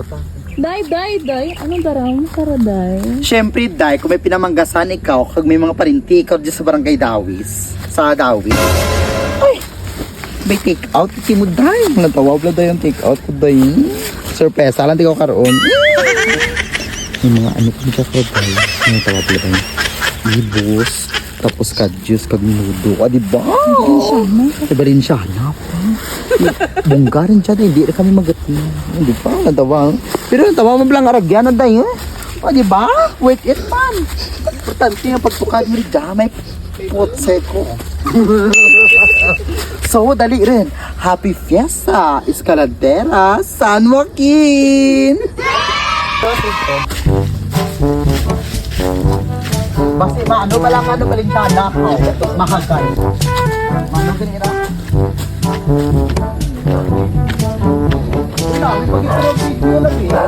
Day. Anong daraw mo para, Day? Siyempre, Day, kung may pinamanggasan ikaw, kag may mga parinti ikaw dyan sa barangay Dawis. Sa Dawis. Ay! May take out. Kasi mo, Day. Natawa pala, Day, yung take out ko, Day. Surpresa lang, di ko karoon. May mga ano kami ka ko, Day. Natawa pala, Day. Ibus. Tapos kadyos, kag minudo. Ah, diba? Balinsyahan pa. Bungga rin siya, Day. Hindi rin kami magati. Hindi pa, natawa. Pero natawa mo bilang aragyan, Day, eh? O, diba? Wait it, man. Importante yung pagpukad mo rin dyan. May putse ko. So, dali rin. Happy Fiesta, Escaladera, San Joaquin! Basi maano ba lang ano balinsana ko? Mahagay. Mano ganira? Wala, may pag-ipon video na video.